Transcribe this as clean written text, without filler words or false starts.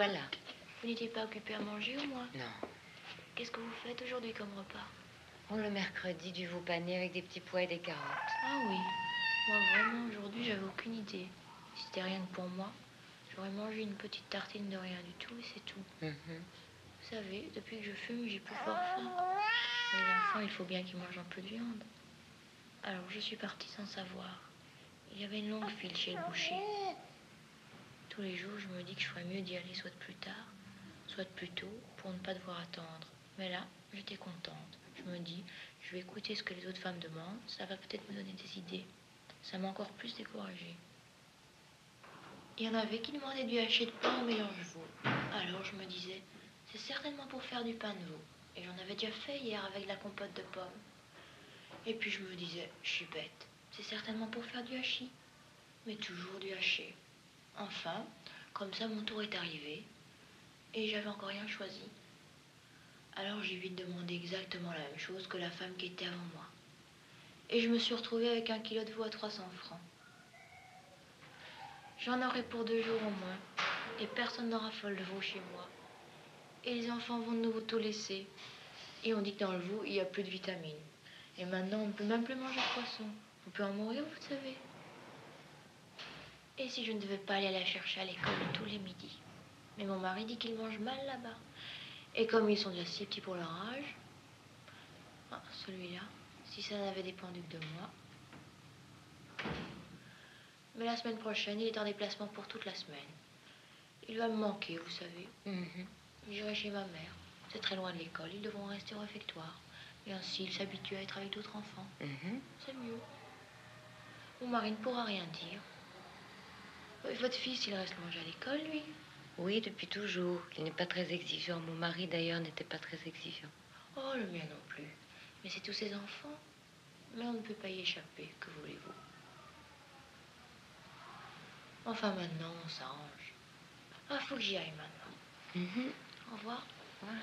voilà. Vous n'étiez pas occupé à manger au moins? Non. Qu'est-ce que vous faites aujourd'hui comme repas? Oh, le mercredi, du veau pané avec des petits pois et des carottes. Ah oui. Moi, vraiment, aujourd'hui, j'avais aucune idée. Si c'était rien que pour moi, j'aurais mangé une petite tartine de rien du tout et c'est tout. Vous savez, depuis que je fume, j'ai plus fort faim. Les enfants, il faut bien qu'ils mangent un peu de viande. Alors, je suis partie sans savoir. Il y avait une longue file chez le boucher. Tous les jours, je me dis que je ferais mieux d'y aller soit de plus tard, soit de plus tôt, pour ne pas devoir attendre. Mais là, j'étais contente. Je me dis, je vais écouter ce que les autres femmes demandent, ça va peut-être me donner des idées. Ça m'a encore plus découragée. Il y en avait qui demandaient du haché de pain au mélange veau. Alors je me disais, c'est certainement pour faire du pain de veau. Et j'en avais déjà fait hier avec la compote de pommes. Et puis je me disais, je suis bête, c'est certainement pour faire du hachis. Mais toujours du haché. Enfin, comme ça mon tour est arrivé. Et j'avais encore rien choisi. Alors j'ai vite demandé exactement la même chose que la femme qui était avant moi. Et je me suis retrouvée avec 1 kilo de veau à 300 francs. J'en aurai pour 2 jours au moins. Et personne n'en raffole de veau chez moi. Et les enfants vont de nouveau tout laisser. Et on dit que dans le veau, il n'y a plus de vitamines. Et maintenant, on ne peut même plus manger de poisson. On peut en mourir, vous savez. Et si je ne devais pas aller la chercher à l'école tous les midis? Mais mon mari dit qu'il mange mal là-bas. Et comme ils sont déjà si petits pour leur âge... Ah, celui-là, si ça n'avait dépendu que de moi... Mais la semaine prochaine, il est en déplacement pour toute la semaine. Il va me manquer, vous savez. J'irai chez ma mère. C'est très loin de l'école, ils devront rester au réfectoire. Et ainsi, ils s'habituent à être avec d'autres enfants. C'est mieux. Mon mari ne pourra rien dire. Et votre fils, il reste manger à l'école, lui? Oui, depuis toujours. Il n'est pas très exigeant. Mon mari, d'ailleurs, n'était pas très exigeant. Oh, le mien non plus. Mais c'est tous ses enfants. Mais on ne peut pas y échapper, que voulez-vous? Enfin, maintenant, on s'arrange. Ah, faut que j'y aille maintenant. Au revoir. Voilà.